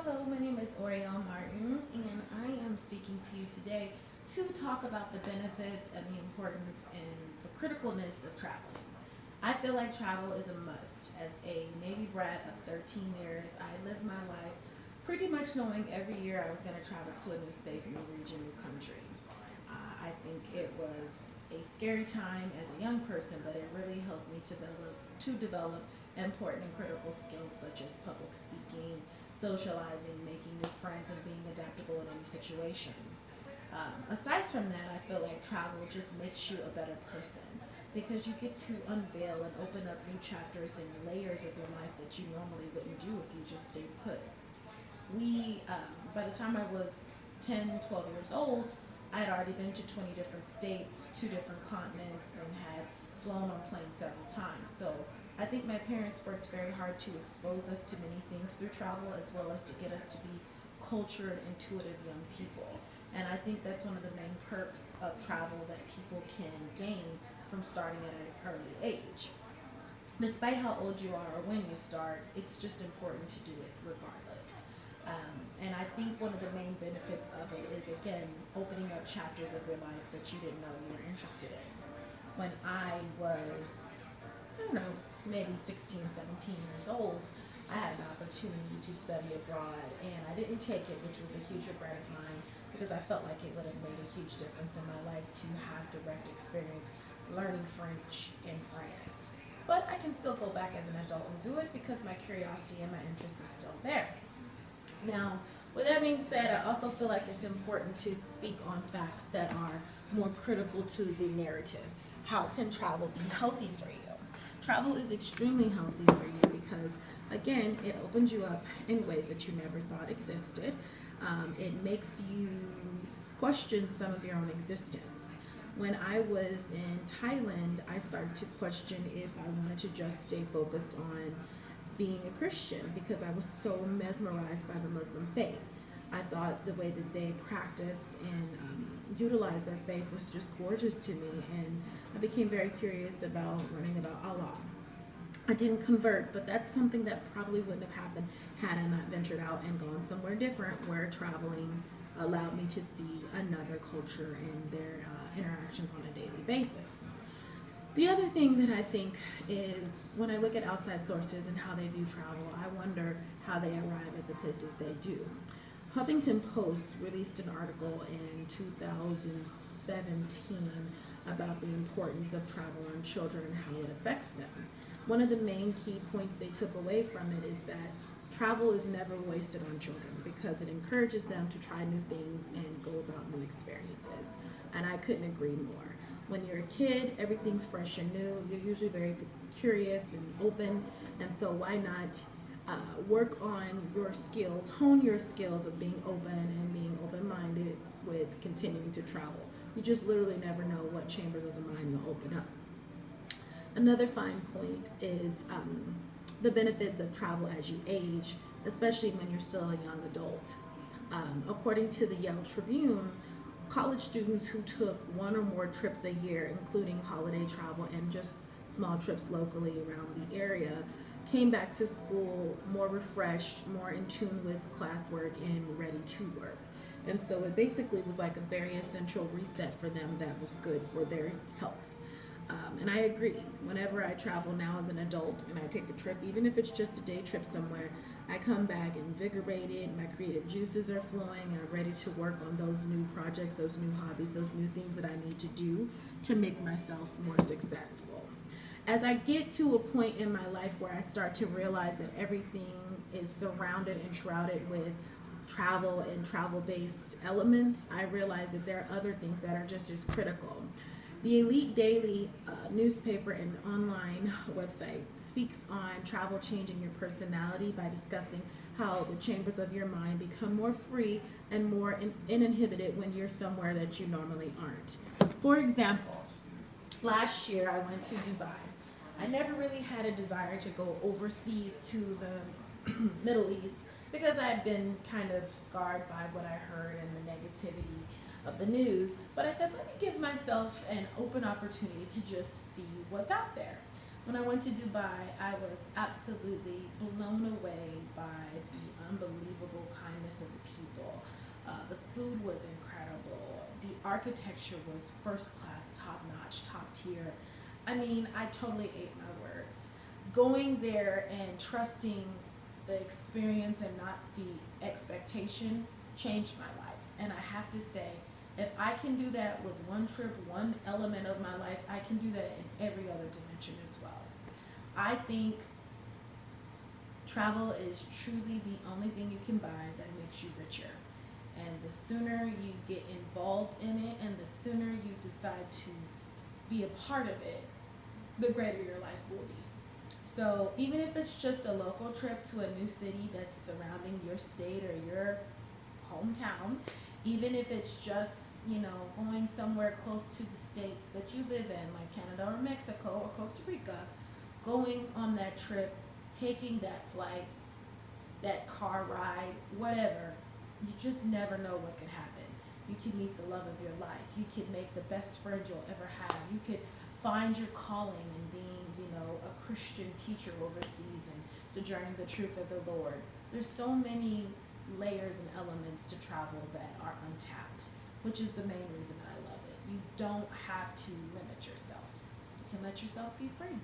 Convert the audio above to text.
Hello, my name is Oriel Martin, and I am speaking to you today to talk about the benefits and the importance and the criticalness of traveling. I feel like travel is a must. As a Navy brat of 13 years, I lived my life pretty much knowing every year I was going to travel to a new state, new region, new country. I think it was a scary time as a young person, but it really helped me to develop important and critical skills such as public speaking, socializing, making new friends, and being adaptable in any situation. Aside from that, I feel like travel just makes you a better person because you get to unveil and open up new chapters and layers of your life that you normally wouldn't do if you just stayed put. By the time I was 10, 12 years old, I had already been to 20 different states, two different continents, and had flown on planes several times. So I think my parents worked very hard to expose us to many things through travel as well as to get us to be cultured, intuitive young people. And I think that's one of the main perks of travel that people can gain from starting at an early age. Despite how old you are or when you start, it's just important to do it regardless. And I think one of the main benefits of it is, again, opening up chapters of your life that you didn't know you were interested in. When I was, I don't know, maybe 16, 17 years old, I had an opportunity to study abroad, and I didn't take it, which was a huge regret of mine because I felt like it would have made a huge difference in my life to have direct experience learning French in France. But I can still go back as an adult and do it because my curiosity and my interest is still there. Now, with that being said, I also feel like it's important to speak on facts that are more critical to the narrative. How can travel be healthy for you? Travel is extremely healthy for you because, again, it opens you up in ways that you never thought existed. It makes you question some of your own existence. When I was in Thailand, I started to question if I wanted to just stay focused on being a Christian because I was so mesmerized by the Muslim faith. I thought the way that they practiced and utilized their faith was just gorgeous to me, and I became very curious about learning about Allah. I didn't convert, but that's something that probably wouldn't have happened had I not ventured out and gone somewhere different where traveling allowed me to see another culture and their interactions on a daily basis. The other thing that I think is when I look at outside sources and how they view travel, I wonder how they arrive at the places they do. Huffington Post released an article in 2017 about the importance of travel on children and how it affects them. One of the main key points they took away from it is that travel is never wasted on children because it encourages them to try new things and go about new experiences. And I couldn't agree more. When you're a kid, everything's fresh and new. You're usually very curious and open, and so why not work on your skills, hone your skills of being open and being open-minded with continuing to travel. You just literally never know what chambers of the mind you'll open up. Another fine point is the benefits of travel as you age, especially when you're still a young adult. According to the Yale Tribune, college students who took one or more trips a year, including holiday travel and just small trips locally around the area, came back to school more refreshed, more in tune with classwork, and ready to work. And so it basically was like a very essential reset for them that was good for their health. And I agree. Whenever I travel now as an adult and I take a trip, even if it's just a day trip somewhere, I come back invigorated, my creative juices are flowing, and I'm ready to work on those new projects, those new hobbies, those new things that I need to do to make myself more successful. As I get to a point in my life where I start to realize that everything is surrounded and shrouded with travel and travel-based elements, I realize that there are other things that are just as critical. The Elite Daily newspaper and online website speaks on travel changing your personality by discussing how the chambers of your mind become more free and more uninhibited when you're somewhere that you normally aren't. For example, last year I went to Dubai. I never really had a desire to go overseas to the Middle East because I had been kind of scarred by what I heard and the negativity of the news, but I said, let me give myself an open opportunity to just see what's out there. When I went to Dubai, I was absolutely blown away by the unbelievable kindness of the people. The food was incredible. The architecture was first class, top notch, top tier. I mean, I totally ate my words. Going there and trusting the experience and not the expectation changed my life. And I have to say, if I can do that with one trip, one element of my life, I can do that in every other dimension as well. I think travel is truly the only thing you can buy that makes you richer. And the sooner you get involved in it and the sooner you decide to be a part of it, the greater your life will be. So even if it's just a local trip to a new city that's surrounding your state or your hometown, even if it's just, going somewhere close to the states that you live in, like Canada or Mexico or Costa Rica, going on that trip, taking that flight, that car ride, whatever, you just never know what could happen. You could meet the love of your life. You could make the best friend you'll ever have. You could find your calling in being, a Christian teacher overseas and sojourning the truth of the Lord. There's so many layers and elements to travel that are untapped, which is the main reason I love it. You don't have to limit yourself. You can let yourself be free.